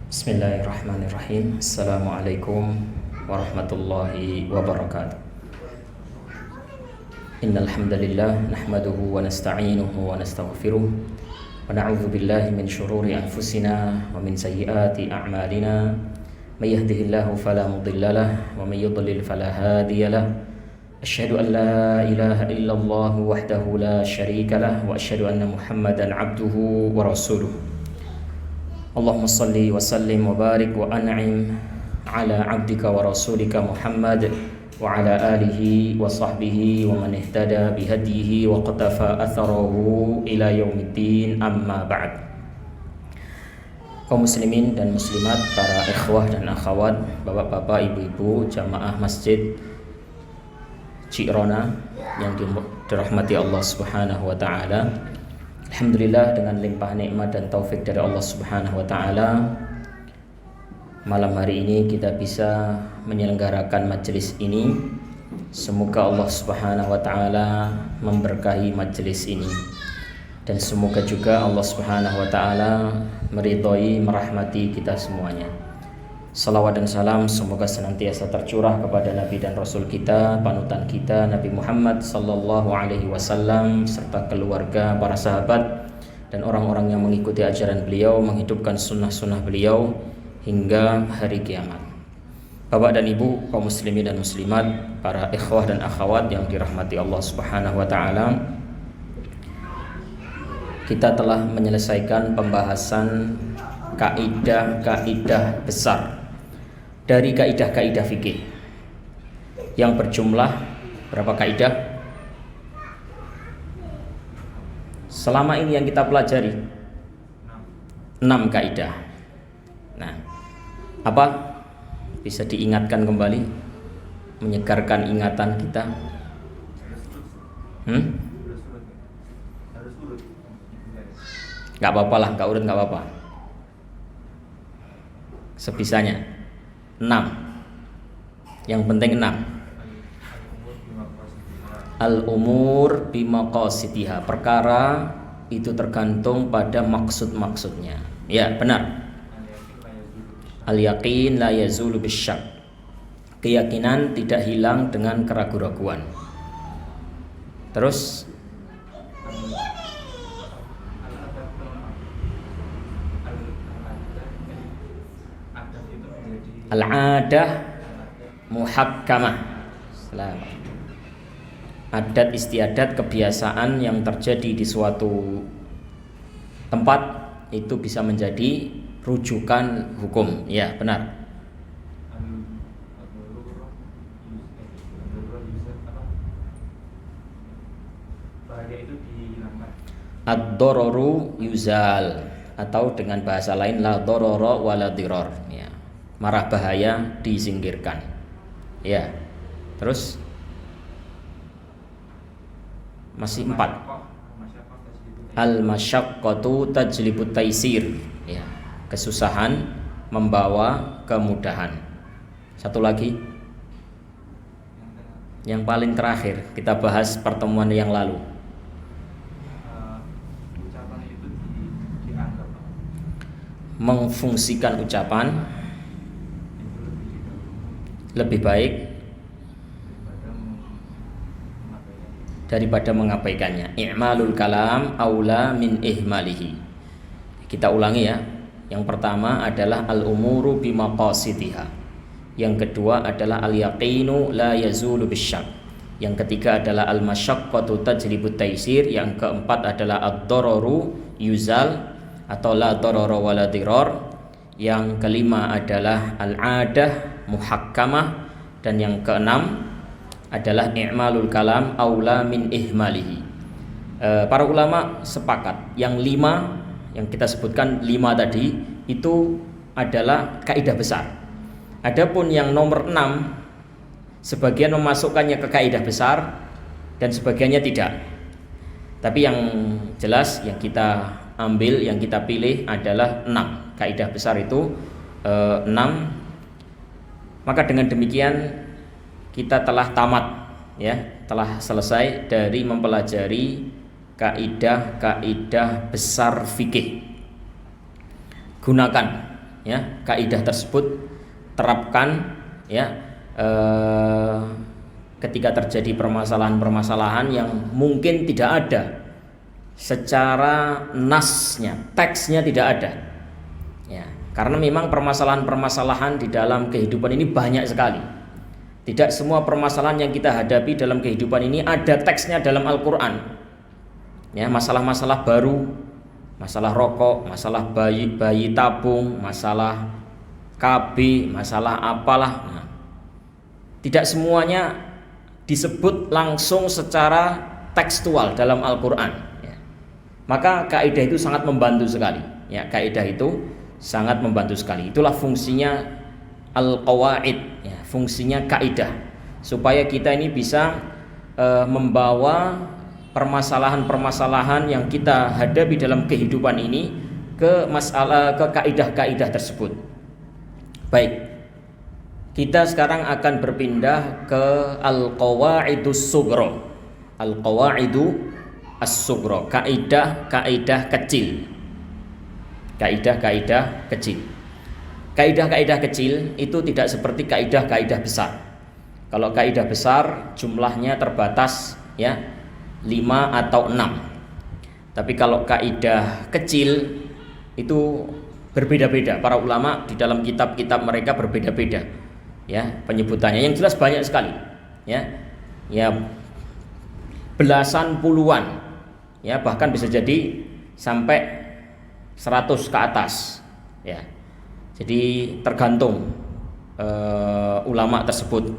Bismillahirrahmanirrahim. Assalamualaikum warahmatullahi wabarakatuh. Innal hamdalillah nahmaduhu wa nasta'inuhu wa nastaghfiruh wa na'udzu billahi min shururi anfusina wa min sayyiati a'malina. May yahdihillahu fala mudilla lahu wa may yudlil fala hadiya lahu. Asyhadu an la ilaha illallah wahdahu la syarika lahu wa asyhadu anna Muhammadan 'abduhu wa rasuluh. Allahumma salli wa sallim wa barik wa an'im ala 'abdika wa rasulika Muhammad wa ala alihi wa sahbihi wa man ihtada bihadihi wa qatafa atharahu ila yaumiddin, amma ba'd. Kaum muslimin dan muslimat, para ikhwah dan akhwat, bapak-bapak, ibu-ibu, jamaah masjid Cirona yang dirahmati Allah Subhanahu wa taala. Alhamdulillah, dengan limpah nikmat dan taufik dari Allah Subhanahu wa taala, malam hari ini kita bisa menyelenggarakan majelis ini. Semoga Allah Subhanahu wa taala memberkahi majelis ini, dan semoga juga Allah Subhanahu wa taala meridhai, merahmati kita semuanya. Salawat dan salam semoga senantiasa tercurah kepada Nabi dan Rasul kita, panutan kita, Nabi Muhammad sallallahu alaihi wasallam, serta keluarga, para sahabat, dan orang-orang yang mengikuti ajaran beliau, menghidupkan sunnah-sunnah beliau hingga hari kiamat. Bapak dan Ibu, kaum muslimin dan muslimat, para ikhwah dan akhwat yang dirahmati Allah Subhanahu wa taala, kita telah menyelesaikan pembahasan kaidah-kaidah besar dari kaidah-kaidah fikih yang berjumlah berapa kaidah? Selama ini yang kita pelajari 6 kaidah. Nah, apa? Bisa diingatkan kembali, menyegarkan ingatan kita. Gak apa-apa lah, gak urut gak apa-apa. Sebisanya 6. Yang penting 6. Al-umur bimaqasidiha, perkara itu tergantung pada maksud-maksudnya. Ya, benar. Al-yaqin la yazulu bisyak, keyakinan tidak hilang dengan keraguan-raguan. Terus al-adah muhakkamah, adat istiadat, kebiasaan yang terjadi di suatu tempat itu bisa menjadi rujukan hukum. Ya, benar. Ad-dararu yuzal, atau dengan bahasa lain la darara wala dirar, ya. Marah bahaya disingkirkan. Ya. Terus masih 4. Al-masyaqqatu tajlibut taisir, ya. Kesusahan membawa kemudahan. Satu lagi, yang paling terakhir kita bahas pertemuan yang lalu. Mengfungsikan ucapan lebih baik daripada mengabaikannya. I'malul kalam aula min ihmalihi. Kita ulangi ya. Yang pertama adalah al-umuru bimaqasidiha. Yang kedua adalah al-yaqinu la yazulu bisyak. Yang ketiga adalah al-masyaqqatu tajlibut taisir. Yang keempat adalah ad-dararu yuzal atau la darara wala dirar. Yang kelima adalah al-adah muhakkamah, dan yang keenam adalah i'malul kalam aula min ihmalihi. Para ulama sepakat yang 5 yang kita sebutkan 5 tadi itu adalah kaidah besar. Adapun yang nomor 6 sebagian memasukkannya ke kaidah besar dan sebagiannya tidak. Tapi yang jelas yang kita ambil, yang kita pilih adalah 6. Kaidah besar itu 6. Maka dengan demikian kita telah tamat, ya, telah selesai dari mempelajari kaidah-kaidah besar fikih. Gunakan ya, kaidah tersebut terapkan ya ketika terjadi permasalahan-permasalahan yang mungkin tidak ada secara nasnya, teksnya tidak ada. Ya, karena memang permasalahan-permasalahan di dalam kehidupan ini banyak sekali. Tidak semua permasalahan yang kita hadapi dalam kehidupan ini ada teksnya dalam Al-Quran. Ya, masalah-masalah baru, masalah rokok, masalah bayi tabung, masalah KB, masalah apalah. Nah, tidak semuanya disebut langsung secara tekstual dalam Al-Quran. Ya. Maka kaidah itu sangat membantu sekali. Ya, kaidah itu sangat membantu sekali. Itulah fungsinya al-qawaid, ya, fungsinya kaidah, supaya kita ini bisa membawa permasalahan-permasalahan yang kita hadapi dalam kehidupan ini ke kaidah-kaidah tersebut. Baik, kita sekarang akan berpindah ke al-qawaidus sughra. Al-qawaidu as-sughra, kaidah-kaidah kecil. Kaidah-kaidah kecil. Kaidah-kaidah kecil itu tidak seperti kaidah-kaidah besar. Kalau kaidah besar jumlahnya terbatas, ya, 5 atau 6. Tapi kalau kaidah kecil itu berbeda-beda. Para ulama di dalam kitab-kitab mereka berbeda-beda, ya, penyebutannya. Yang jelas banyak sekali, ya. Ya, belasan puluhan, ya, bahkan bisa jadi sampai 100 ke atas, ya. Jadi tergantung ulama tersebut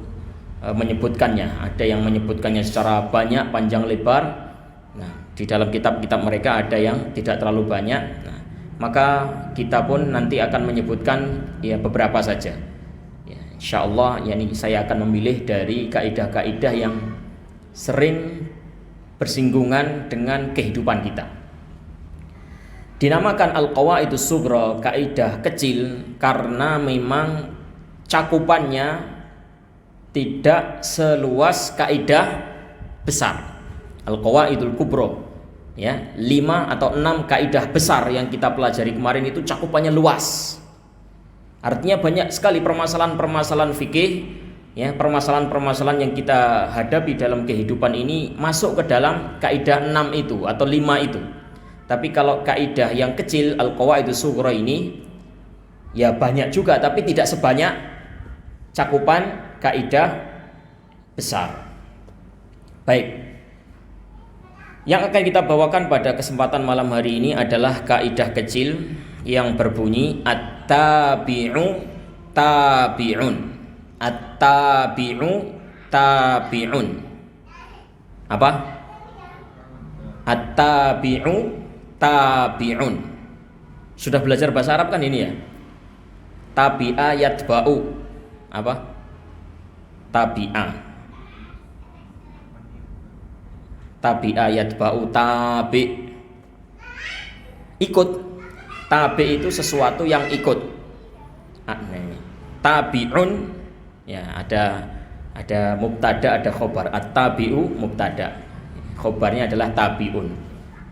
menyebutkannya. Ada yang menyebutkannya secara banyak, panjang lebar. Nah, di dalam kitab-kitab mereka ada yang tidak terlalu banyak. Nah, maka kita pun nanti akan menyebutkan ya beberapa saja. Ya, insyaallah, yakni saya akan memilih dari kaidah-kaidah yang sering bersinggungan dengan kehidupan kita. Dinamakan al-qawaidus sughra, kaidah kecil, karena memang cakupannya tidak seluas kaidah besar. Al-qawaidul kubra, ya, 5 atau 6 kaidah besar yang kita pelajari kemarin itu cakupannya luas. Artinya banyak sekali permasalahan-permasalahan fikih, ya, permasalahan-permasalahan yang kita hadapi dalam kehidupan ini masuk ke dalam kaidah 6 itu atau 5 itu. Tapi kalau kaidah yang kecil, al-qawaidus sughra ini, ya banyak juga, tapi tidak sebanyak cakupan kaidah besar. Baik, yang akan kita bawakan pada kesempatan malam hari ini adalah kaidah kecil yang berbunyi at-tabi'u tabi'un. At-tabi'u tabi'un. Apa? At-tabi'u tabi'un. Sudah belajar bahasa Arab kan ini, ya? Tabi'a yatba'u. Apa? Tabi'a. Tabi'a yatba'u, tabi'. Ikut. Tabi' itu sesuatu yang ikut. Tabi'un, ya, ada mubtada, ada khobar. At-tabi'u mubtada. Khobarnya adalah tabi'un.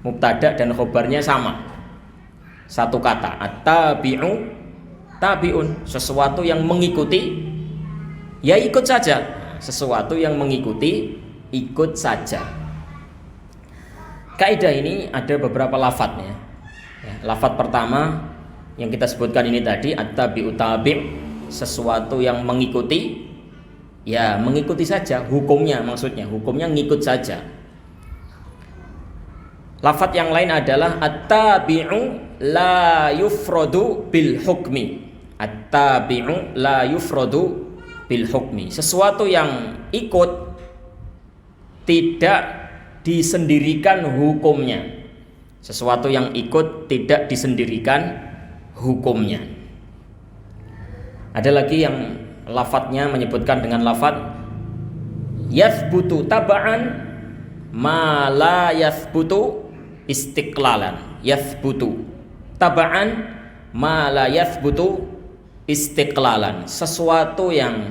Mubtada dan khobarnya sama, satu kata. At-tabi'u tabi'un, sesuatu yang mengikuti, ya ikut saja. Sesuatu yang mengikuti, ikut saja. Kaidah ini ada beberapa lafadznya. Ya, lafadz pertama yang kita sebutkan ini tadi, at-tabi'u tabi', sesuatu yang mengikuti, ya mengikuti saja. Hukumnya, maksudnya hukumnya ngikut saja. Lafadz yang lain adalah at-tabi'u la yufradu bil hukmi. At-tabi'u la yufradu bil hukmi, sesuatu yang ikut tidak disendirikan hukumnya. Sesuatu yang ikut tidak disendirikan hukumnya. Ada lagi yang lafadznya menyebutkan dengan lafadz yathbutu taba'an ma la yathbutu istiqlalan. Yathbutu taba'an ma la yathbutu istiqlalan, sesuatu yang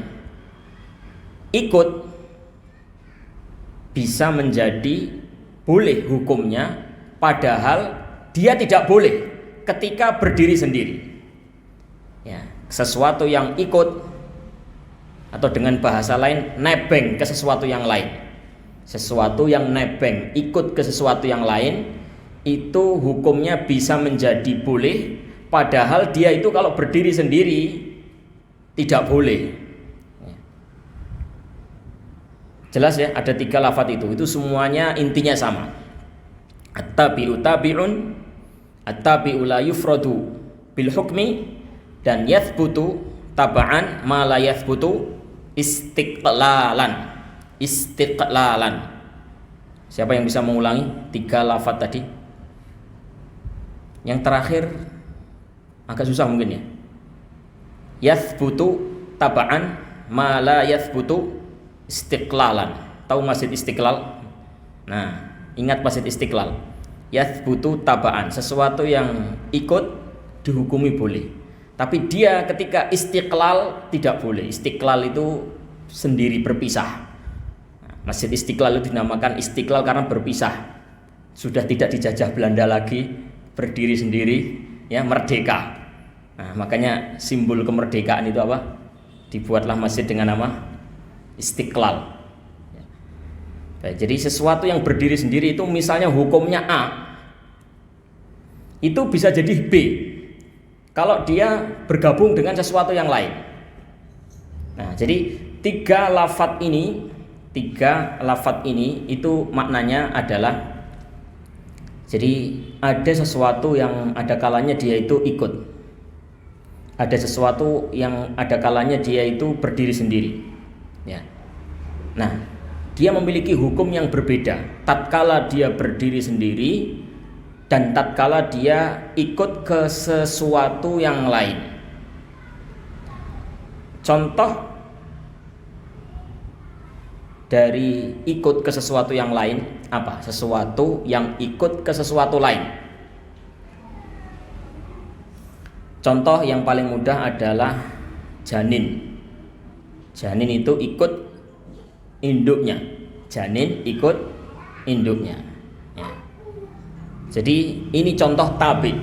ikut bisa menjadi boleh hukumnya, padahal dia tidak boleh ketika berdiri sendiri. Ya, sesuatu yang ikut, atau dengan bahasa lain nebeng ke sesuatu yang lain. Sesuatu yang nebeng ikut ke sesuatu yang lain itu hukumnya bisa menjadi boleh, padahal dia itu kalau berdiri sendiri tidak boleh. Jelas ya, ada 3 lafadz itu semuanya intinya sama. At-tabi'u tabi'un, at-tabi'u la yufradu bil hukmi, dan yathbutu taba'an ma la yathbutu istiqlalan. Istiqlalan. Siapa yang bisa mengulangi 3 lafadz tadi? Yang terakhir agak susah mungkin ya. Yathbutu taba'an ma la yathbutu istiqlalan. Tahu Masjid Istiqlal? Nah, ingat Masjid Istiqlal. Yathbutu taba'an, sesuatu yang ikut dihukumi boleh, tapi dia ketika istiqlal tidak boleh. Istiqlal itu sendiri berpisah. Masjid Istiqlal itu dinamakan Istiqlal karena berpisah, sudah tidak dijajah Belanda lagi, berdiri sendiri, ya, merdeka. Nah, makanya simbol kemerdekaan itu apa? Dibuatlah masjid dengan nama Istiqlal. Jadi sesuatu yang berdiri sendiri itu misalnya hukumnya A, itu bisa jadi B kalau dia bergabung dengan sesuatu yang lain. Nah, jadi 3 lafadz ini itu maknanya adalah, jadi ada sesuatu yang ada kalanya dia itu ikut, ada sesuatu yang ada kalanya dia itu berdiri sendiri, ya. Nah, dia memiliki hukum yang berbeda tatkala dia berdiri sendiri dan tatkala dia ikut ke sesuatu yang lain. Contoh dari ikut ke sesuatu yang lain apa? Sesuatu yang ikut ke sesuatu lain. Contoh yang paling mudah adalah janin. Janin itu ikut induknya. Janin ikut induknya, ya. Jadi ini contoh tabi.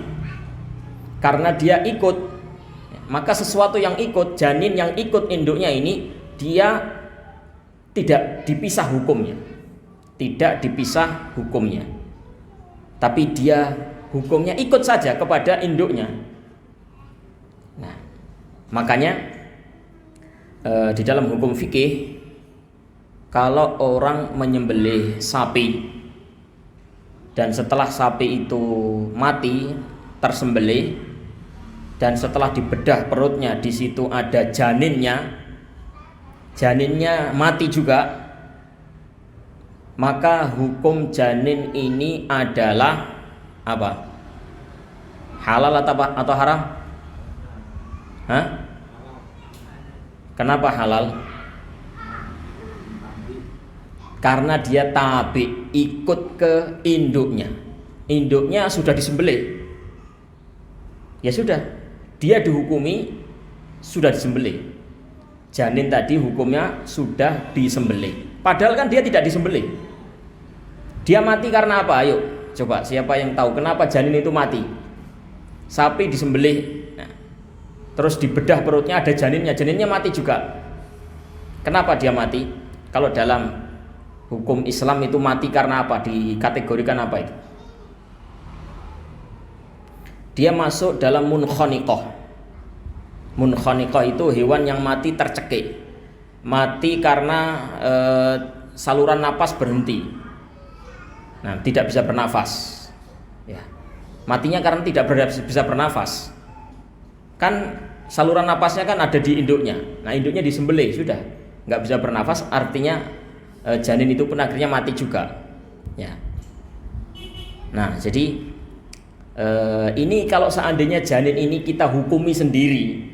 Karena dia ikut, maka sesuatu yang ikut, janin yang ikut induknya ini, dia tidak dipisah hukumnya. Tidak dipisah hukumnya, tapi dia hukumnya ikut saja kepada induknya. Nah, makanya di dalam hukum fikih, kalau orang menyembelih sapi dan setelah sapi itu mati, tersembelih, dan setelah dibedah perutnya, di situ ada janinnya mati juga, maka hukum janin ini adalah apa? Halal atau haram? Hah? Kenapa halal? Karena dia tabi, ikut ke induknya. Induknya sudah disembelih, ya sudah, dia dihukumi sudah disembelih. Janin tadi hukumnya sudah disembelih, padahal kan dia tidak disembelih. Dia mati karena apa? Ayo coba, siapa yang tahu kenapa janin itu mati? Sapi disembelih, nah, terus dibedah perutnya, ada janinnya mati juga. Kenapa dia mati? Kalau dalam hukum Islam itu mati karena apa? Dikategorikan apa itu? Dia masuk dalam munkhaniqah. Munkhaniqah itu hewan yang mati tercekik. Mati karena saluran napas berhenti. Nah, tidak bisa bernafas. Ya. Matinya karena tidak bisa bernafas. Kan saluran napasnya kan ada di induknya. Nah, induknya disembelih, sudah nggak bisa bernafas, artinya janin itu pun akhirnya mati juga, ya. Nah, jadi ini kalau seandainya janin ini kita hukumi sendiri,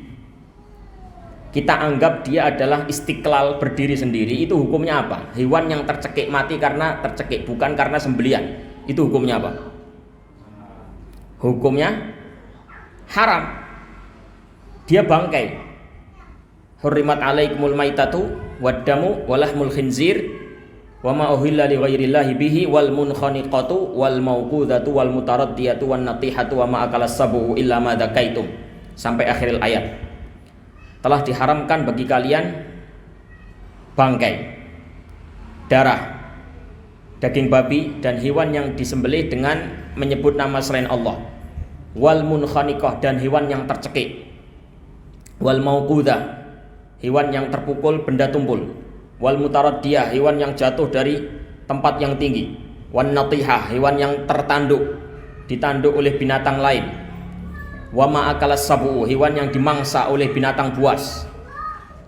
kita anggap dia adalah istiqlal, berdiri sendiri, itu hukumnya apa? Hewan yang tercekik mati karena tercekik, bukan karena sembelian, itu hukumnya apa? Hukumnya haram. Dia bangkai. Hurrimat alaikumul maitatu waddamu walahmul khinzir wa ma uhilla li ghairillahi bihi wal munkhaniqatu wal mauqudatu wal mutaraddiyatu wan natihatu wa ma akalas sabu illa ma dzakaitum. sampai akhir ayat. Telah diharamkan bagi kalian bangkai, darah, daging babi dan hewan yang disembelih dengan menyebut nama selain Allah, wal munkhaniqah dan hewan yang tercekik, wal mauqudah hewan yang terpukul benda tumpul, wal mutaraddiyah hewan yang jatuh dari tempat yang tinggi, wan natihah hewan yang tertanduk, ditanduk oleh binatang lain, wa ma akalas sabu hewan yang dimangsa oleh binatang buas,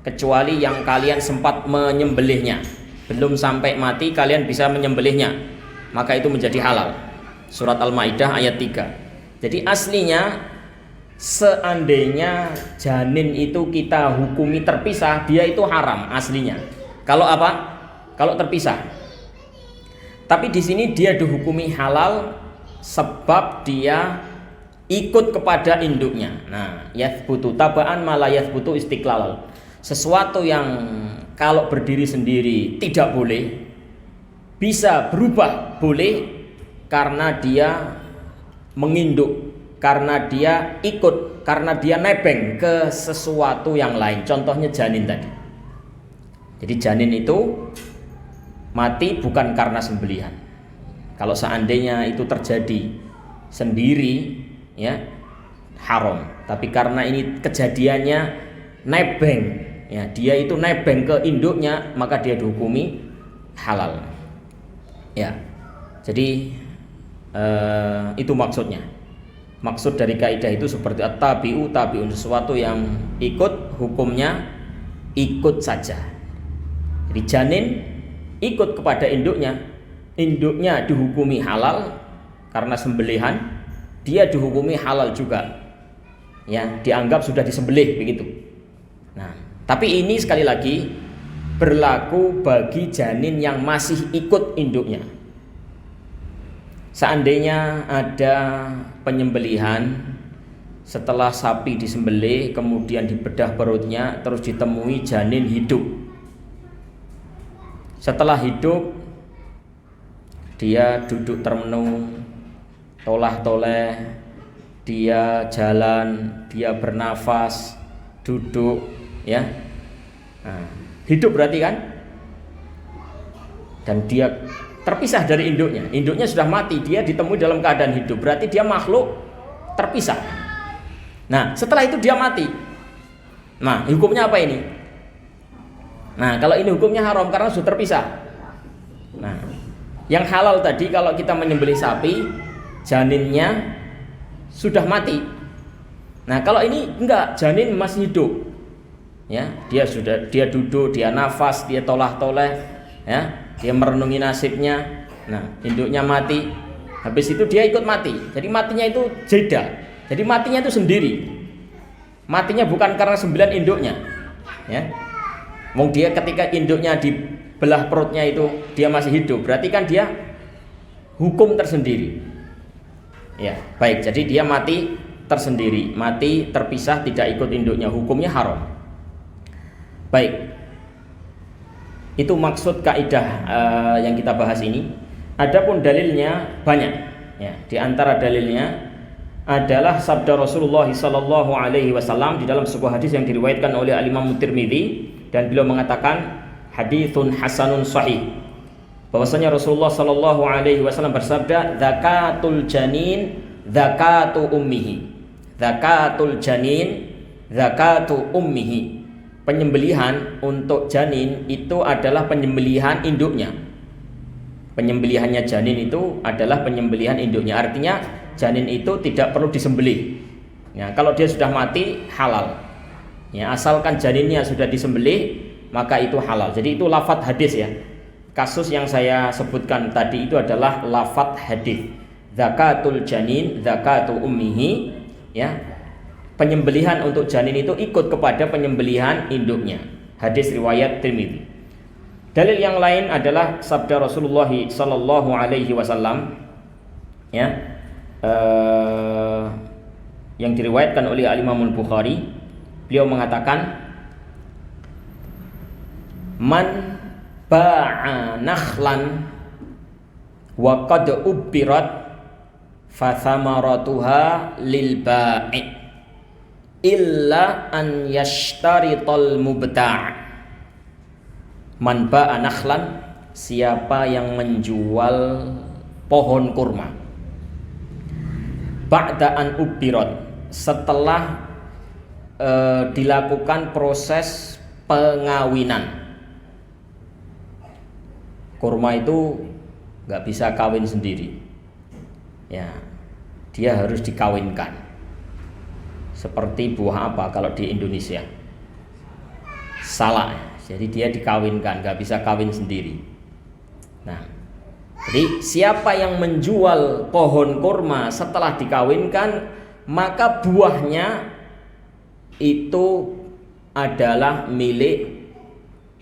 kecuali yang kalian sempat menyembelihnya, belum sampai mati kalian bisa menyembelihnya, maka itu menjadi halal. Surat Al-Maidah ayat 3. Jadi aslinya seandainya janin itu kita hukumi terpisah, dia itu haram aslinya. Kalau apa? Kalau terpisah. Tapi di sini dia dihukumi halal sebab dia ikut kepada induknya. Nah, yathbutu tabaan malah yathbutu istiqlal. Sesuatu yang kalau berdiri sendiri tidak boleh, bisa berubah boleh karena dia menginduk, karena dia ikut, karena dia nebeng ke sesuatu yang lain. Contohnya janin tadi. Jadi janin itu mati bukan karena sembelihan. Kalau seandainya itu terjadi sendiri, ya haram. Tapi karena ini kejadiannya nebeng, ya dia itu nebeng ke induknya, maka dia dihukumi halal. Ya, jadi itu maksudnya. Maksud dari kaidah itu seperti at-tabi'u tabi'un, sesuatu yang ikut hukumnya ikut saja. Jadi janin ikut kepada induknya, induknya dihukumi halal karena sembelihan, dia dihukumi halal juga. Ya, dianggap sudah disembelih begitu. Nah, tapi ini sekali lagi berlaku bagi janin yang masih ikut induknya. Seandainya ada penyembelihan, setelah sapi disembelih kemudian dibedah perutnya, terus ditemui janin hidup. Setelah hidup dia duduk termenung, tolah-toleh, dia jalan, dia bernafas, duduk, ya. Nah, hidup berarti kan? Dan dia terpisah dari induknya. Induknya sudah mati, dia ditemui dalam keadaan hidup. Berarti dia makhluk terpisah. Nah, setelah itu dia mati. Nah, hukumnya apa ini? Nah, kalau ini hukumnya haram karena sudah terpisah. Nah, yang halal tadi kalau kita menyembelih sapi, janinnya sudah mati. Nah, kalau ini enggak, janin masih hidup. Ya, dia duduk, dia nafas, dia tolah-toleh, ya. Dia merenungi nasibnya. Nah, induknya mati. Habis itu dia ikut mati. Jadi matinya itu jeda. Jadi matinya itu sendiri. Matinya bukan karena sembilan induknya. Ya. Wong dia ketika induknya dibelah perutnya itu dia masih hidup. Berarti kan dia hukum tersendiri. Ya, baik. Jadi dia mati tersendiri, mati terpisah, tidak ikut induknya. Hukumnya haram. Baik. Itu maksud kaidah yang kita bahas ini. Adapun dalilnya banyak. Ya, di antara dalilnya adalah sabda Rasulullah sallallahu alaihi wasallam di dalam sebuah hadis yang diriwayatkan oleh Al-Imam Tirmidzi, dan beliau mengatakan haditsun hasanun sahih, bahwasanya Rasulullah sallallahu alaihi wasallam bersabda, zakatul janin zakatu ummihi. Zakatul janin zakatu ummihi. Penyembelihan untuk janin itu adalah penyembelihan induknya. Penyembelihannya janin itu adalah penyembelihan induknya. Artinya janin itu tidak perlu disembelih. Ya, kalau dia sudah mati halal. Ya, asalkan janinnya sudah disembelih maka itu halal. Jadi itu lafadz hadis ya. Kasus yang saya sebutkan tadi itu adalah lafadz hadis. Zakatul janin zakatu ummihi, ya. Penyembelihan untuk janin itu ikut kepada penyembelihan induknya. Hadis riwayat Tirmidzi. Dalil yang lain adalah sabda Rasulullah sallallahu alaihi wasallam, ya, yang diriwayatkan oleh Al-Imam Al-Bukhari. Beliau mengatakan, man ba'a nakhlan wa qad ubbirat fa thamaratuha lil ba'i illa an yashtarital mubta'. Man ba'a nakhlan, siapa yang menjual pohon kurma ba'da an ubirat, setelah dilakukan proses pengawinan. Kurma itu nggak bisa kawin sendiri, ya, dia harus dikawinkan. Seperti buah apa kalau di Indonesia? Salak. Jadi dia dikawinkan, nggak bisa kawin sendiri. Nah, jadi siapa yang menjual pohon kurma setelah dikawinkan, maka buahnya itu adalah milik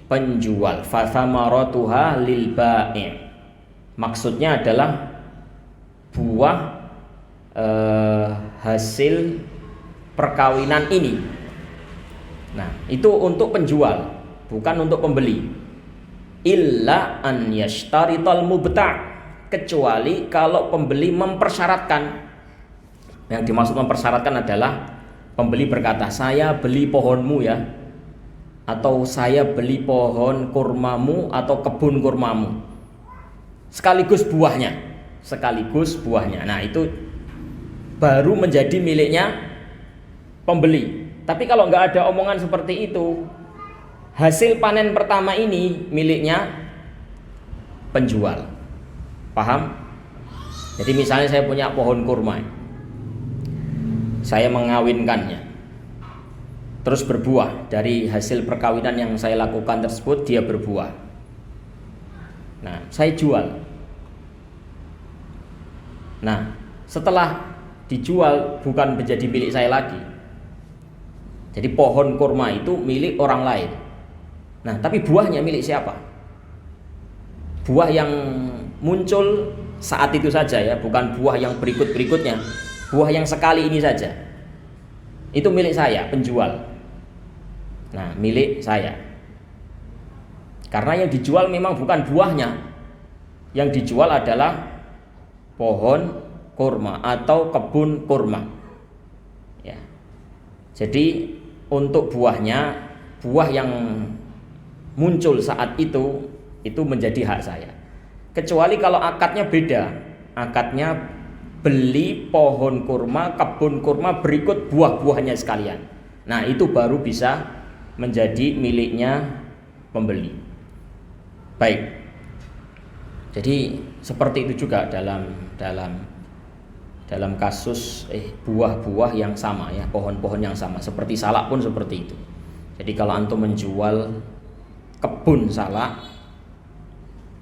penjual. Fathamaratuha lil bai'. Maksudnya adalah buah hasil perkawinan ini. Nah, itu untuk penjual, bukan untuk pembeli. Illa an yashtarital mubta', kecuali kalau pembeli mempersyaratkan. Yang dimaksud mempersyaratkan adalah pembeli berkata, saya beli pohonmu ya, atau saya beli pohon kurmamu atau kebun kurmamu, sekaligus buahnya. Nah, itu baru menjadi miliknya pembeli. Tapi kalau nggak ada omongan seperti itu, hasil panen pertama ini miliknya penjual. Paham? Jadi misalnya saya punya pohon kurma, saya mengawinkannya, terus berbuah. Dari hasil perkawinan yang saya lakukan tersebut, dia berbuah. Nah, saya jual. Nah, setelah dijual bukan menjadi milik saya lagi. Jadi pohon kurma itu milik orang lain. Nah, tapi buahnya milik siapa? Buah yang muncul saat itu saja ya, bukan buah yang berikut-berikutnya. Buah yang sekali ini saja. Itu milik saya, penjual. Nah, milik saya. Karena yang dijual memang bukan buahnya. Yang dijual adalah pohon kurma atau kebun kurma. Ya. Jadi untuk buahnya, buah yang muncul saat itu menjadi hak saya. Kecuali kalau akadnya beda. Akadnya beli pohon kurma, kebun kurma berikut buah-buahnya sekalian. Nah, itu baru bisa menjadi miliknya pembeli. Baik. Jadi seperti itu juga dalam kasus buah-buah yang sama ya, pohon-pohon yang sama. Seperti salak pun seperti itu. Jadi kalau antum menjual kebun salak,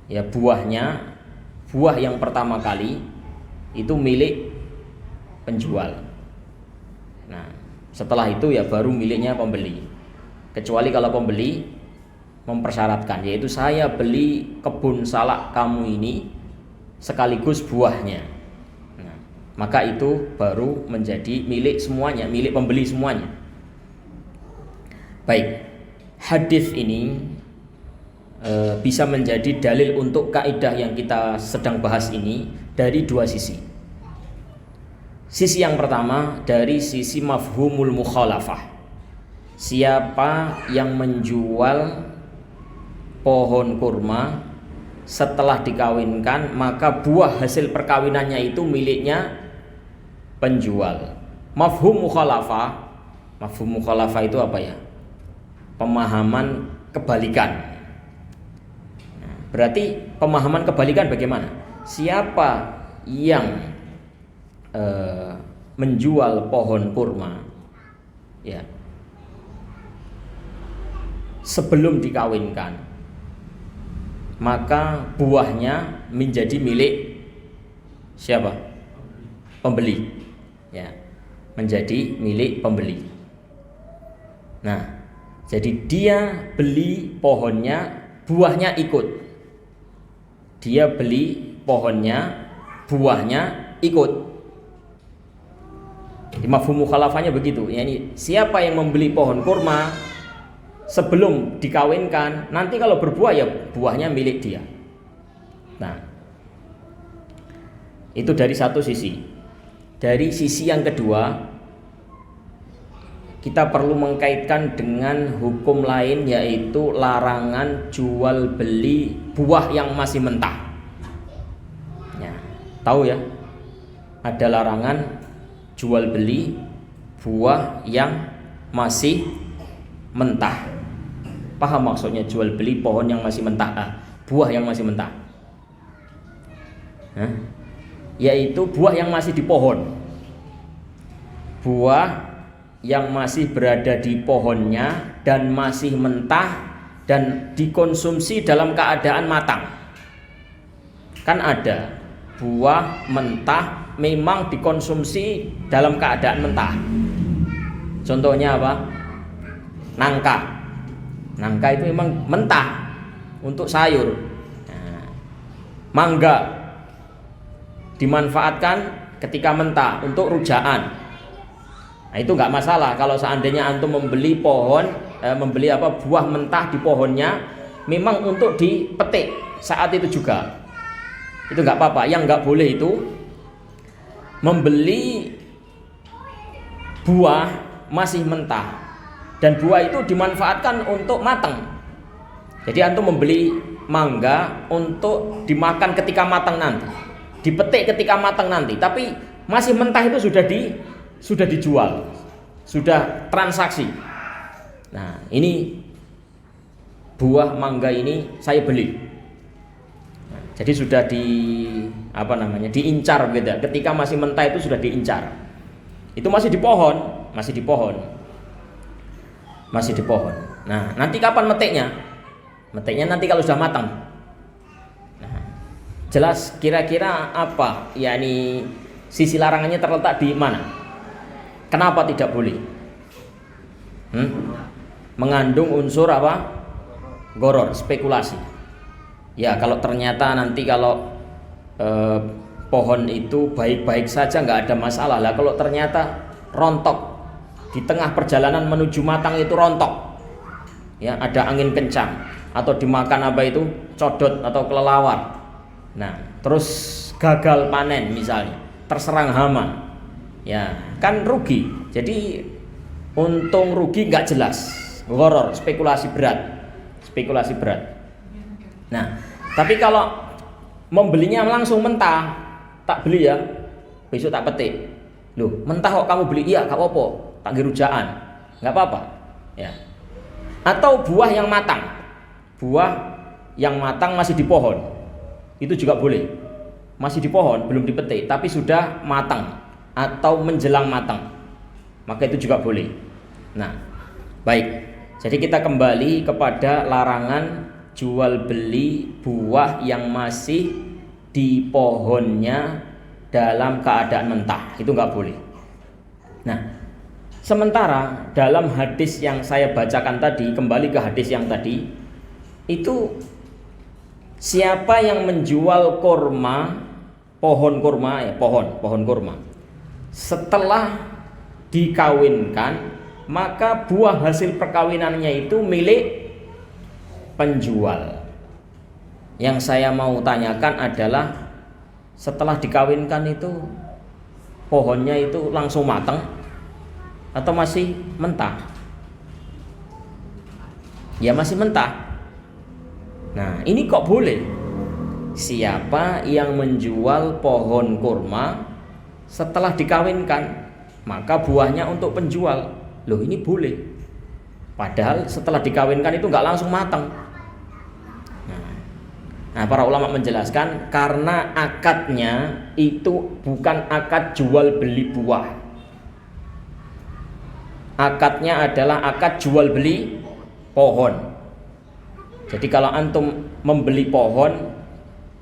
ya buah yang pertama kali itu milik penjual. Nah, setelah itu ya baru miliknya pembeli. Kecuali kalau pembeli mempersyaratkan, yaitu saya beli kebun salak kamu ini sekaligus buahnya. Nah, maka itu baru menjadi milik semuanya, milik pembeli semuanya. Baik, hadis ini bisa menjadi dalil untuk kaidah yang kita sedang bahas ini dari dua sisi. Sisi yang pertama dari sisi mafhumul mukhalafah. Siapa yang menjual pohon kurma setelah dikawinkan, maka buah hasil perkawinannya itu miliknya penjual. Mafhum mukhalafah itu apa ya? Pemahaman kebalikan. Nah, berarti pemahaman kebalikan bagaimana? Siapa yang menjual pohon kurma ya sebelum dikawinkan, maka buahnya menjadi milik siapa? Pembeli ya, menjadi milik pembeli. Nah, jadi dia beli pohonnya, buahnya ikut. Dia beli pohonnya, buahnya ikut. Mafhum mukhalafahnya begitu. Yani siapa yang membeli pohon kurma sebelum dikawinkan, nanti kalau berbuah ya buahnya milik dia. Nah, itu dari satu sisi. Dari sisi yang kedua, kita perlu mengkaitkan dengan hukum lain, yaitu larangan jual beli buah yang masih mentah. Ya, tahu ya? Ada larangan jual beli buah yang masih mentah. Paham maksudnya jual beli pohon yang masih mentah, buah yang masih mentah? Yaitu buah yang masih di pohon. Buah yang masih berada di pohonnya dan masih mentah dan dikonsumsi dalam keadaan matang. Kan ada buah mentah memang dikonsumsi dalam keadaan mentah. Contohnya apa? Nangka. Nangka itu memang mentah untuk sayur. Mangga dimanfaatkan ketika mentah untuk rujaan. Nah, itu nggak masalah kalau seandainya antum membeli buah mentah di pohonnya memang untuk dipetik saat itu juga, itu nggak apa-apa. Yang nggak boleh itu membeli buah masih mentah dan buah itu dimanfaatkan untuk matang. Jadi antum membeli mangga untuk dimakan ketika matang nanti, dipetik ketika matang nanti, tapi masih mentah itu sudah dijual, sudah transaksi. Nah, ini buah mangga ini saya beli. Nah, jadi sudah diincar gitu. Ketika masih mentah itu sudah diincar. Itu masih di pohon. Nah, nanti kapan metiknya? Metiknya nanti kalau sudah matang. Nah, jelas kira-kira apa? Yakni sisi larangannya terletak di mana? Kenapa tidak boleh? Mengandung unsur apa? Gharar, spekulasi. Ya, kalau ternyata nanti pohon itu baik-baik saja, nggak ada masalah. Lah kalau ternyata rontok di tengah perjalanan menuju matang itu rontok, ya ada angin kencang atau dimakan codot atau kelelawar. Nah, terus gagal panen misalnya, terserang hama. Ya, kan rugi. Jadi untung rugi nggak jelas. Gharar, spekulasi berat. Nah, tapi kalau membelinya langsung mentah, tak beli ya, besok tak petik. Loh, mentah kok kamu beli? Iya, gak apa-apa, tak rujaan, nggak apa-apa. Ya. Atau buah yang matang masih di pohon, itu juga boleh. Masih di pohon, belum dipetik, tapi sudah matang atau menjelang matang, maka itu juga boleh. Nah, baik. Jadi kita kembali kepada larangan jual beli buah yang masih di pohonnya dalam keadaan mentah, itu nggak boleh. Nah, sementara dalam hadis yang saya bacakan tadi, kembali ke hadis yang tadi, itu siapa yang menjual pohon kurma setelah dikawinkan, maka buah hasil perkawinannya itu milik penjual. Yang saya mau tanyakan adalah, setelah dikawinkan itu pohonnya itu langsung matang atau masih mentah? Ya masih mentah. Nah, ini kok boleh? Siapa yang menjual pohon kurma setelah dikawinkan, maka buahnya untuk penjual. Loh, ini boleh. Padahal setelah dikawinkan itu nggak langsung matang. Nah, para ulama menjelaskan karena akadnya itu bukan akad jual beli buah. Akadnya adalah akad jual beli pohon. Jadi kalau antum membeli pohon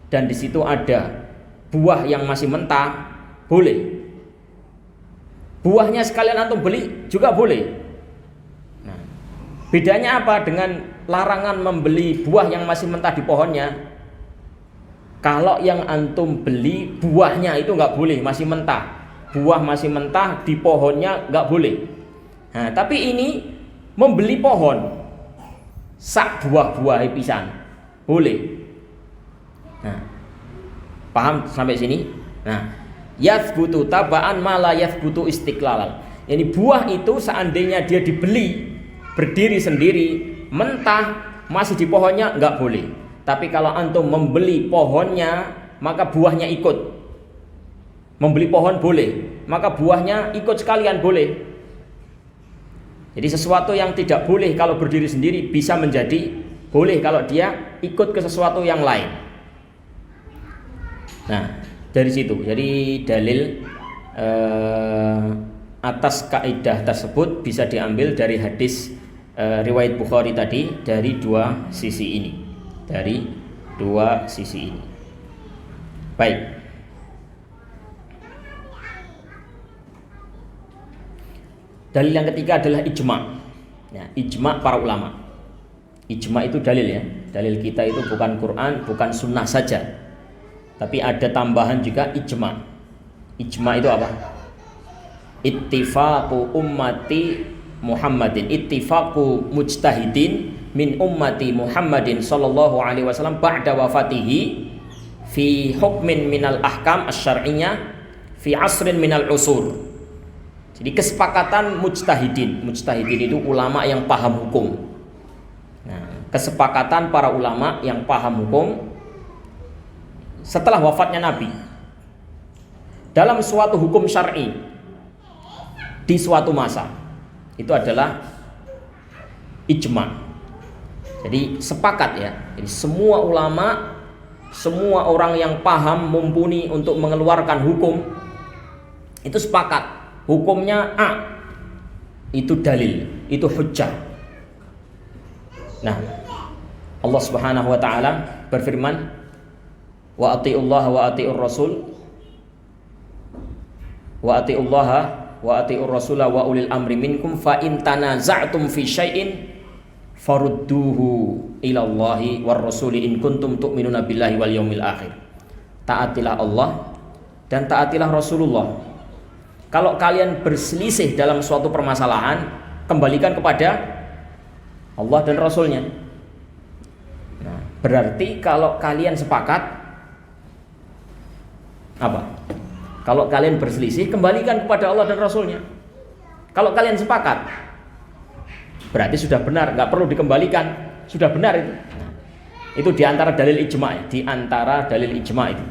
dan di situ ada buah yang masih mentah, boleh. Buahnya sekalian antum beli juga boleh. Nah, bedanya apa dengan larangan membeli buah yang masih mentah di pohonnya? Kalau yang antum beli buahnya itu nggak boleh, masih mentah. Buah masih mentah di pohonnya nggak boleh. Nah, tapi ini membeli pohon sak buah-buah pisan boleh. Nah, paham sampai sini? Nah, yathbutu taba'an ma la yathbutu istiqlalan. Jadi buah itu seandainya dia dibeli berdiri sendiri, mentah, masih di pohonnya, nggak boleh. Tapi kalau antum membeli pohonnya, maka buahnya ikut. Membeli pohon boleh, maka buahnya ikut sekalian boleh. Jadi sesuatu yang tidak boleh kalau berdiri sendiri bisa menjadi boleh kalau dia ikut ke sesuatu yang lain. Nah, dari situ. Jadi dalil atas kaidah tersebut bisa diambil dari hadis riwayat Bukhari tadi dari dua sisi ini. Dari dua sisi ini. Baik. Dalil yang ketiga adalah ijma'. Ya, ijma' para ulama. Ijma' itu dalil ya. Dalil kita itu bukan Quran, bukan sunnah saja. Tapi ada tambahan juga ijma'. Ijma' itu apa? Ittifaqu ummati Muhammadin, ittifaqu mujtahidin min ummati Muhammadin sallallahu alaihi wasallam ba'da wafatihi fi hukmin minal ahkam asy-syar'iyyah fi asrin minal usur. Jadi kesepakatan mujtahidin. Mujtahidin itu ulama yang paham hukum. Nah, kesepakatan para ulama yang paham hukum setelah wafatnya Nabi dalam suatu hukum syar'i di suatu masa, itu adalah ijma'. Jadi sepakat ya. Jadi semua ulama, semua orang yang paham, mumpuni untuk mengeluarkan hukum itu sepakat. Hukumnya A, itu dalil, itu hujjah. Nah, Allah Subhanahu wa taala berfirman, wa atiullaha wa atiur rasul wa atiullaha wa atiur rasula wa ulil amri minkum fa in tanaza'tum fi syai'in farudduhu ilallahi war rasuli in kuntum tu'minuna billahi wal yaumil akhir. Taatilah Allah dan taatilah Rasulullah. Kalau kalian berselisih dalam suatu permasalahan, kembalikan kepada Allah dan Rasulnya. Nah, berarti kalau kalian sepakat, apa? Kalau kalian berselisih, kembalikan kepada Allah dan Rasulnya. Kalau kalian sepakat, berarti sudah benar, nggak perlu dikembalikan, sudah benar itu. Nah, itu diantara dalil ijma', diantara dalil ijma' itu.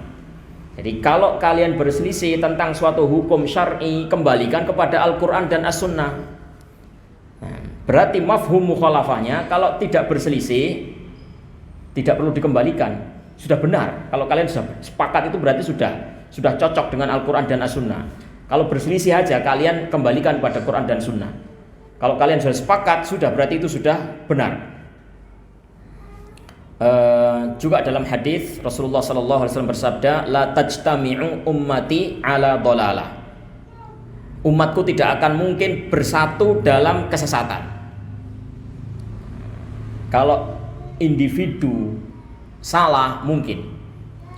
Jadi kalau kalian berselisih tentang suatu hukum syar'i, kembalikan kepada Al-Quran dan As-Sunnah. Nah, berarti mafhum mukhalafahnya kalau tidak berselisih tidak perlu dikembalikan, sudah benar. Kalau kalian sudah sepakat itu berarti sudah cocok dengan Al-Quran dan As-Sunnah. Kalau berselisih aja kalian kembalikan pada Quran dan Sunnah. Kalau kalian sudah sepakat, sudah berarti itu sudah benar. Juga dalam hadis Rasulullah sallallahu alaihi wasallam bersabda, la tajtami'u ummati ala dhalalah. Umatku tidak akan mungkin bersatu dalam kesesatan. Kalau individu salah mungkin.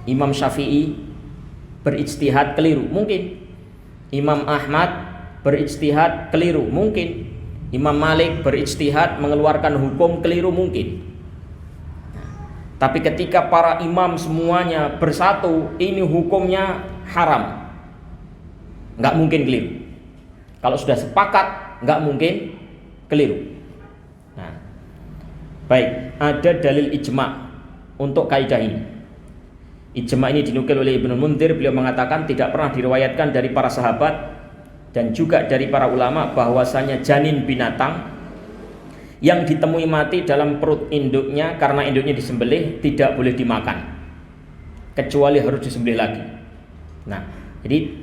Imam Syafi'i berijtihad keliru mungkin. Imam Ahmad berijtihad keliru mungkin. Imam Malik berijtihad mengeluarkan hukum keliru mungkin. Tapi ketika para imam semuanya bersatu, ini hukumnya haram, nggak mungkin keliru. Kalau sudah sepakat, nggak mungkin keliru. Nah, baik, ada dalil ijma' untuk kaidah ini. Ijma' ini dinukil oleh Ibnu Mundzir. Beliau mengatakan tidak pernah diriwayatkan dari para sahabat dan juga dari para ulama bahwasanya janin binatang yang ditemui mati dalam perut induknya karena induknya disembelih tidak boleh dimakan, kecuali harus disembelih lagi. Nah, jadi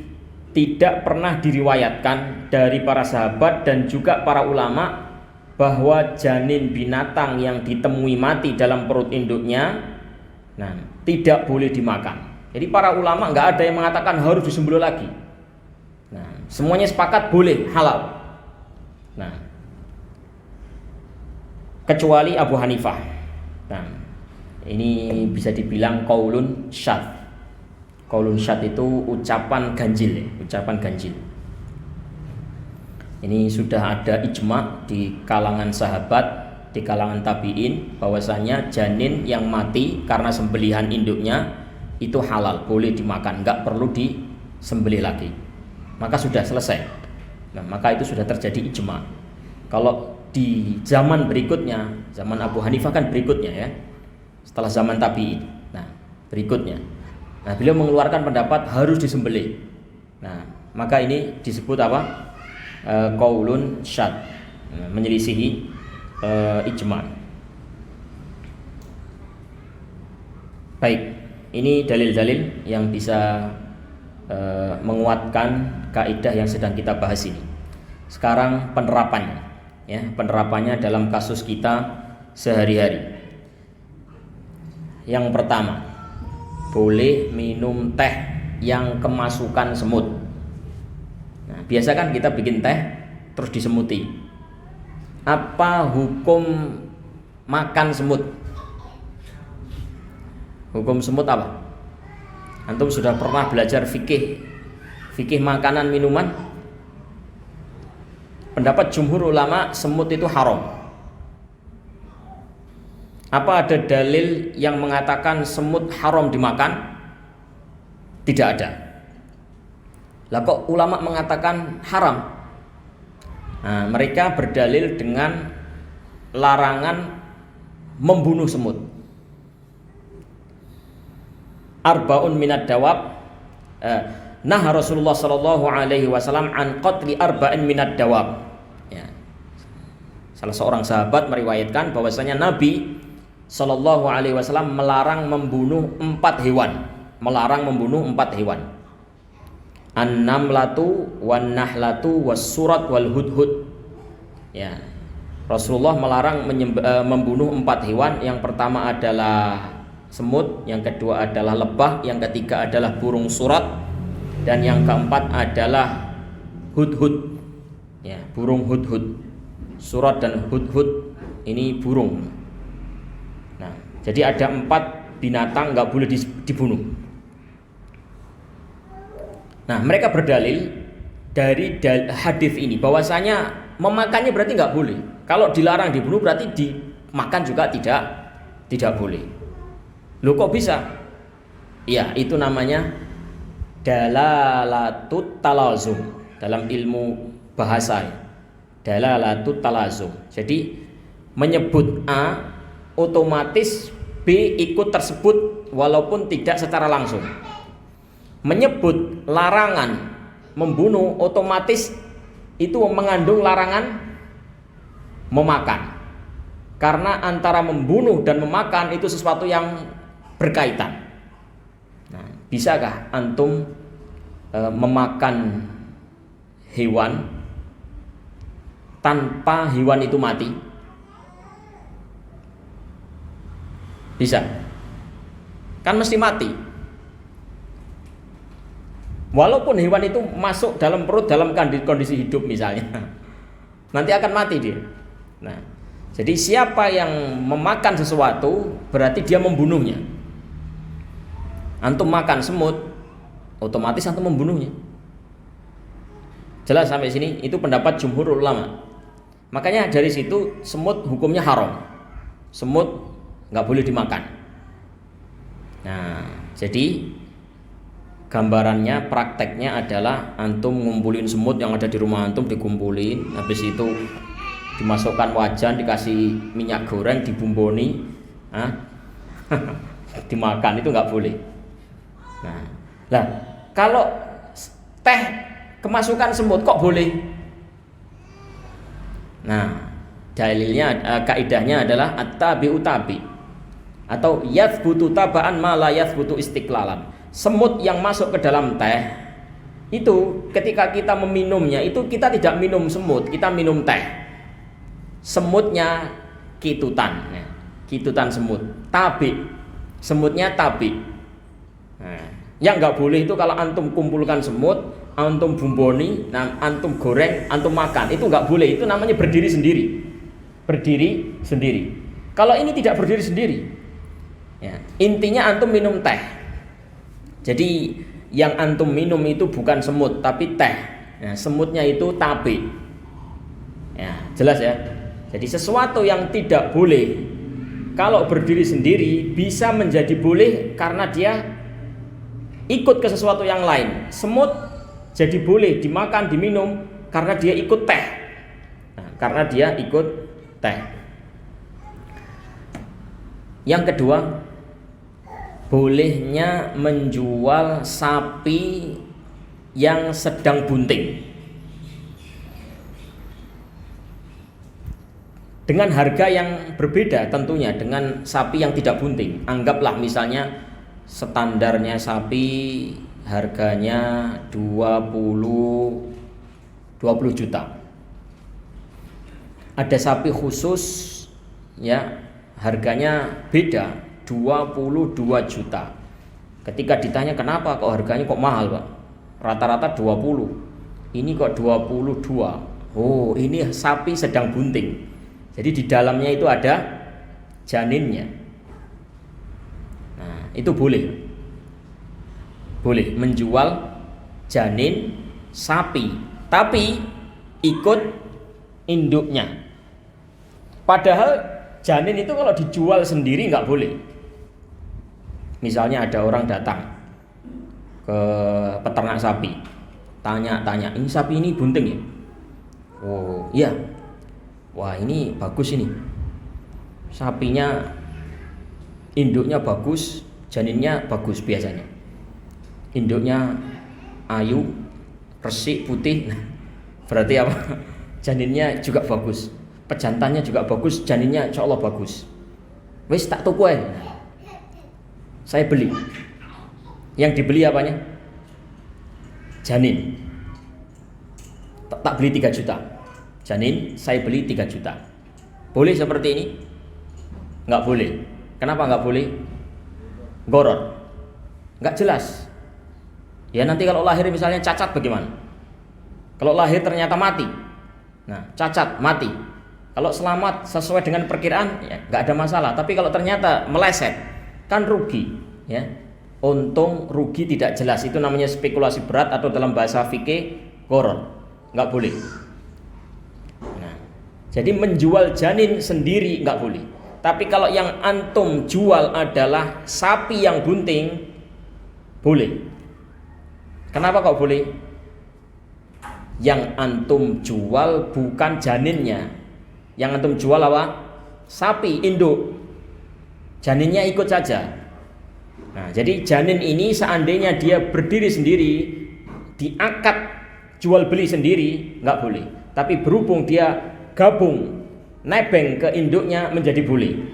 tidak pernah diriwayatkan dari para sahabat dan juga para ulama bahwa janin binatang yang ditemui mati dalam perut induknya, nah, tidak boleh dimakan. Jadi para ulama nggak ada yang mengatakan harus disembelih lagi. Nah, semuanya sepakat boleh, halal. Nah, kecuali Abu Hanifah. Nah, ini bisa dibilang qaulun syadz. Qaulun syadz itu ucapan ganjil ya, ucapan ganjil. Ini sudah ada ijma' di kalangan sahabat, di kalangan tabi'in bahwasanya janin yang mati karena sembelihan induknya itu halal, boleh dimakan, nggak perlu disembelih lagi. Maka sudah selesai. Nah, maka itu sudah terjadi ijma. Kalau di zaman berikutnya, zaman Abu Hanifah kan berikutnya ya, setelah zaman tabi'in. Nah, berikutnya. Nah, beliau mengeluarkan pendapat harus disembelih. Nah, maka ini disebut apa? Qaulun syadz, menyelisihi ijma. Baik, ini dalil-dalil yang bisa menguatkan kaidah yang sedang kita bahas ini. Sekarang penerapannya, ya, penerapannya dalam kasus kita sehari-hari. Yang pertama, boleh minum teh yang kemasukan semut. Nah, biasa kan kita bikin teh terus disemuti. Apa hukum makan semut? Hukum semut apa? Antum sudah pernah belajar fikih makanan minuman? Pendapat jumhur ulama, semut itu haram. Apa ada dalil yang mengatakan semut haram dimakan? Tidak ada. Lah kok ulama mengatakan haram? Nah, mereka berdalil dengan larangan membunuh semut. Arba'un minad dawab, nah Rasulullah sallallahu alaihi wasallam an qatli arba'in minad dawab. Ya. Salah seorang sahabat meriwayatkan bahwasanya Nabi sallallahu alaihi wasallam melarang membunuh 4 hewan. Melarang membunuh 4 hewan. An-namlatu wan nahlatu was surat wal hudhud. Ya. Rasulullah melarang membunuh 4 hewan. Yang pertama adalah semut, yang kedua adalah lebah, yang ketiga adalah burung surat, dan yang keempat adalah hudhud. Ya, burung hudhud. Surat dan hudhud ini burung. Nah, jadi ada 4 binatang nggak boleh dibunuh. Nah, mereka berdalil dari hadis ini bahwasanya memakannya berarti nggak boleh. Kalau dilarang dibunuh berarti dimakan juga tidak boleh. Loh kok bisa? Ya, itu namanya dalalatut talazum dalam ilmu bahasa. Dalalatut talazum. Jadi menyebut A otomatis B ikut tersebut walaupun tidak secara langsung. Menyebut larangan membunuh otomatis itu mengandung larangan memakan. Karena antara membunuh dan memakan itu sesuatu yang berkaitan. Nah, bisakah antum memakan hewan tanpa hewan itu mati? Bisa? Kan mesti mati. Walaupun hewan itu masuk dalam perut dalam kondisi hidup misalnya, nanti akan mati dia. Nah, jadi siapa yang memakan sesuatu berarti dia membunuhnya. Antum makan semut, otomatis antum membunuhnya. Jelas sampai sini? Itu pendapat jumhur ulama. Makanya dari situ semut hukumnya haram. Semut nggak boleh dimakan. Nah, jadi gambarannya, prakteknya adalah antum ngumpulin semut yang ada di rumah antum, dikumpulin, habis itu dimasukkan wajan, dikasih minyak goreng, dibumboni, dimakan, itu nggak boleh. Nah, kalau teh kemasukan semut kok boleh? Nah, dalilnya, kaidahnya adalah at-tabi'u tabi atau yathbutu taba'an ma la yathbutu istiqlalan. Semut yang masuk ke dalam teh itu ketika kita meminumnya itu kita tidak minum semut, kita minum teh. Semutnya kitutan, ya. Kitutan semut, tabi, semutnya tabi. Nah, yang nggak boleh itu kalau antum kumpulkan semut, antum bumboni, antum goreng, antum makan, itu nggak boleh. Itu namanya berdiri sendiri, berdiri sendiri. Kalau ini tidak berdiri sendiri, ya, intinya antum minum teh. Jadi yang antum minum itu bukan semut tapi teh. Ya, semutnya itu tabi. Ya, jelas ya. Jadi sesuatu yang tidak boleh kalau berdiri sendiri bisa menjadi boleh karena dia ikut ke sesuatu yang lain. Semut jadi boleh dimakan, diminum karena dia ikut teh. Nah, karena dia ikut teh. Yang kedua, bolehnya menjual sapi yang sedang bunting dengan harga yang berbeda tentunya dengan sapi yang tidak bunting. Anggaplah misalnya standarnya sapi harganya 20 juta. Ada sapi khusus ya, harganya beda 22 juta. Ketika ditanya kenapa kok harganya kok mahal, Pak? Rata-rata 20. Ini kok 22. Oh, ini sapi sedang bunting. Jadi di dalamnya itu ada janinnya. Nah, itu boleh. Boleh menjual janin sapi, tapi ikut induknya. Padahal janin itu kalau dijual sendiri nggak boleh. Misalnya ada orang datang ke peternak sapi, tanya-tanya, ini sapi ini bunting ya? Oh iya. Wah ini bagus ini, sapinya induknya bagus, janinnya bagus biasanya. Induknya ayu, resik, putih, berarti apa? Janinnya juga bagus, pejantannya juga bagus, janinnya insya Allah bagus. Wes tak tuku saya beli. Yang dibeli apanya? Janin. Tak beli 3 juta. Janin saya beli 3 juta. Boleh seperti ini? Nggak boleh. Kenapa nggak boleh? Goror. Nggak jelas. Ya nanti kalau lahir misalnya cacat bagaimana? Kalau lahir ternyata mati. Nah, cacat, mati. Kalau selamat sesuai dengan perkiraan ya nggak ada masalah. Tapi kalau ternyata meleset kan rugi, ya. Untung rugi tidak jelas, itu namanya spekulasi berat atau dalam bahasa fikih goror. Nggak boleh. Jadi menjual janin sendiri nggak boleh. Tapi kalau yang antum jual adalah sapi yang bunting, boleh. Kenapa kok boleh? Yang antum jual bukan janinnya. Yang antum jual apa? Sapi induk. Janinnya ikut saja. Nah, jadi janin ini seandainya dia berdiri sendiri, diakad jual beli sendiri, nggak boleh. Tapi berhubung dia gabung nebeng ke induknya menjadi boleh.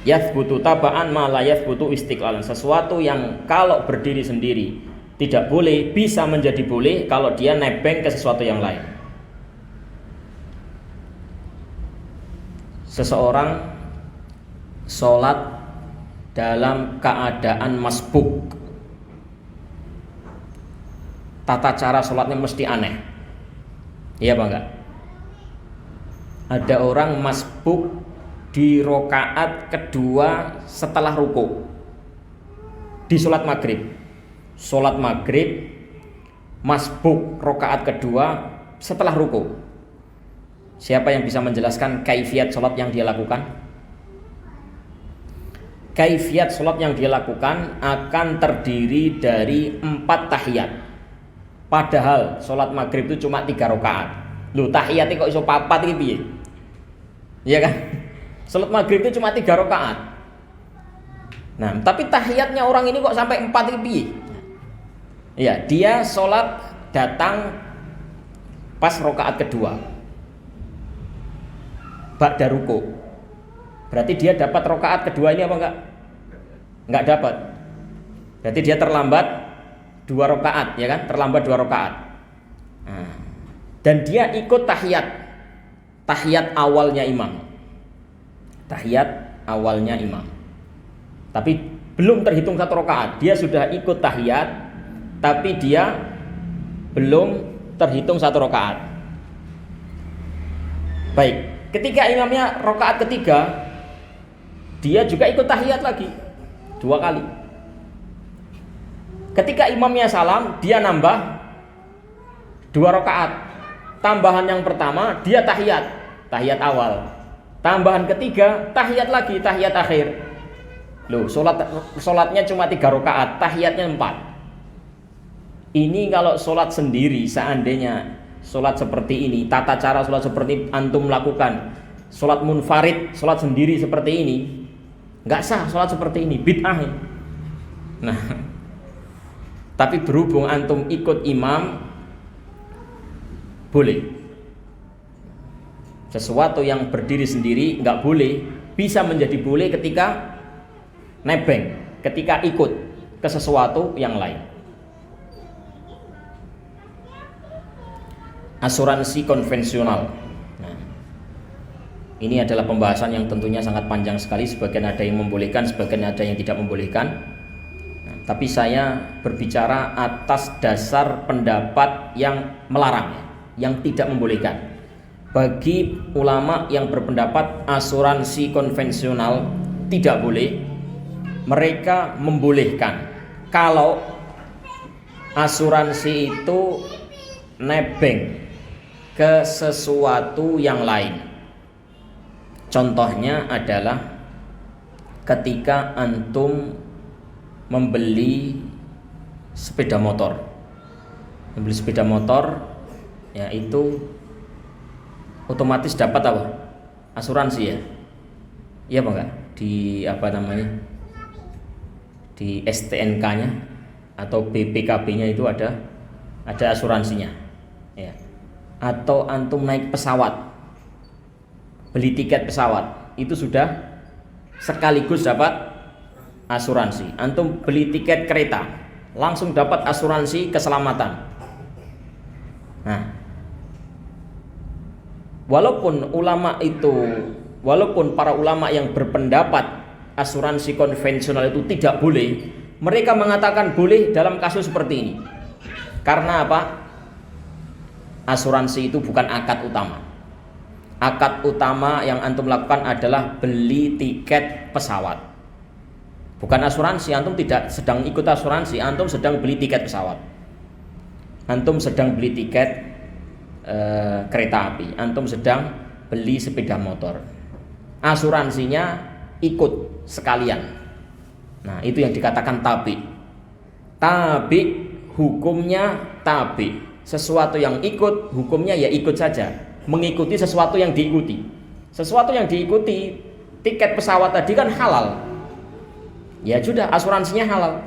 Yathbutu taba'an ma la yathbutu istiqlalan. Sesuatu yang kalau berdiri sendiri tidak boleh bisa menjadi boleh kalau dia nebeng ke sesuatu yang lain. Seseorang sholat dalam keadaan masbuk, tata cara sholatnya mesti aneh. Iya apa enggak? Ada orang masbuk di rokaat kedua setelah ruku di sholat maghrib. Sholat maghrib masbuk rokaat kedua setelah ruku. Siapa yang bisa menjelaskan kaifiat sholat yang dia lakukan? Kaifiat sholat yang dia lakukan akan terdiri dari 4 tahiyat. Padahal sholat maghrib itu cuma 3 rakaat. Loh tahiyatnya kok iso 4 iki piye? Iya kan? Sholat maghrib itu cuma 3 rakaat. Nah, tapi tahiyatnya orang ini kok sampai 4 iki piye? Iya, dia sholat datang pas rakaat kedua. Ba'da ruku. Berarti dia dapat rakaat kedua ini apa enggak? Enggak dapat. Berarti dia terlambat 2 rakaat, ya kan? Terlambat 2 rakaat. Nah, dan dia ikut tahiyat awalnya imam. Tahiyat awalnya imam. Tapi belum terhitung 1 rakaat. Dia sudah ikut tahiyat, tapi dia belum terhitung 1 rakaat. Baik, ketika imamnya rakaat ketiga, dia juga ikut tahiyat lagi 2 kali. Ketika imamnya salam, dia nambah 2 rakaat. Tambahan yang pertama dia tahiyat awal. Tambahan ketiga tahiyat lagi, tahiyat akhir. Loh, sholatnya cuma 3 rakaat, tahiyatnya 4. Ini kalau sholat sendiri, seandainya sholat seperti ini, tata cara sholat seperti antum lakukan, sholat munfarid, sholat sendiri seperti ini, nggak sah sholat seperti ini, bid'ah. Nah, tapi berhubung antum ikut imam, boleh. Sesuatu yang berdiri sendiri nggak boleh, bisa menjadi boleh ketika nebeng, ketika ikut ke sesuatu yang lain. Asuransi konvensional. Nah, ini adalah pembahasan yang tentunya sangat panjang sekali. Sebagian ada yang membolehkan, sebagian ada yang tidak membolehkan. Nah, tapi saya berbicara atas dasar pendapat yang melarang, yang tidak membolehkan. Bagi ulama yang berpendapat asuransi konvensional tidak boleh, mereka membolehkan kalau asuransi itu nebeng ke sesuatu yang lain. Contohnya adalah ketika antum membeli sepeda motor. Membeli sepeda motor, ya itu otomatis dapat apa? Asuransi ya. Iya apa enggak? Di apa namanya? Di STNK-nya atau BPKB-nya itu ada asuransinya. Ya. Atau antum naik pesawat, beli tiket pesawat, itu sudah sekaligus dapat asuransi. Antum beli tiket kereta, langsung dapat asuransi keselamatan. Nah, walaupun para ulama yang berpendapat asuransi konvensional itu tidak boleh, mereka mengatakan boleh dalam kasus seperti ini. Karena apa? Asuransi itu bukan akad utama. Akad utama yang antum lakukan adalah beli tiket pesawat. Bukan asuransi, antum tidak sedang ikut asuransi, antum sedang beli tiket pesawat. Antum sedang beli tiket kereta api, antum sedang beli sepeda motor. Asuransinya ikut sekalian. Nah, itu yang dikatakan tabi. Tabi hukumnya tabi. Sesuatu yang ikut, hukumnya ya ikut saja. Mengikuti sesuatu yang diikuti. Sesuatu yang diikuti, tiket pesawat tadi kan halal. Ya sudah, asuransinya halal.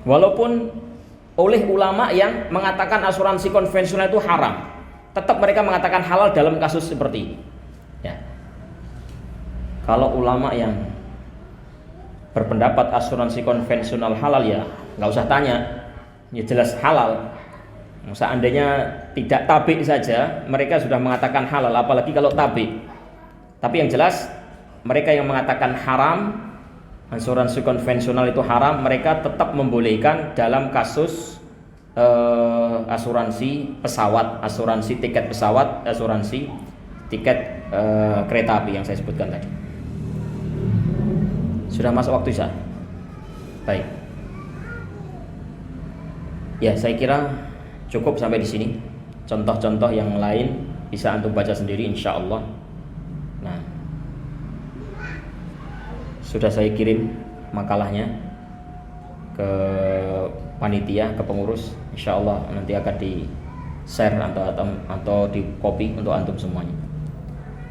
Walaupun oleh ulama yang mengatakan asuransi konvensional itu haram, tetap mereka mengatakan halal dalam kasus seperti ini. Ya. Kalau ulama yang berpendapat asuransi konvensional halal, ya nggak usah tanya, ya jelas halal. Seandainya tidak tabi saja, mereka sudah mengatakan halal, apalagi kalau tabi. Tapi yang jelas, mereka yang mengatakan haram, asuransi konvensional itu haram, mereka tetap membolehkan dalam kasus asuransi pesawat, asuransi tiket pesawat, asuransi tiket kereta api yang saya sebutkan tadi. Sudah masuk waktu Isya? Baik. Ya, saya kira cukup sampai di sini. Contoh-contoh yang lain bisa antum baca sendiri insyaallah. Nah, sudah saya kirim makalahnya ke panitia, ke pengurus. Insyaallah nanti akan di share atau di copy untuk antum semuanya.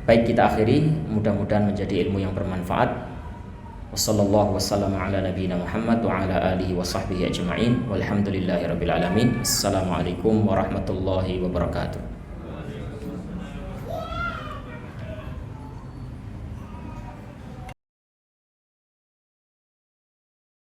Baik, kita akhiri, mudah-mudahan menjadi ilmu yang bermanfaat. Wassallallahu wassalamu ala nabiyyina Muhammad wa ala alihi wa sahbihi ajma'in walhamdulillahi rabbil alamin. Assalamualaikum warahmatullahi wabarakatuh.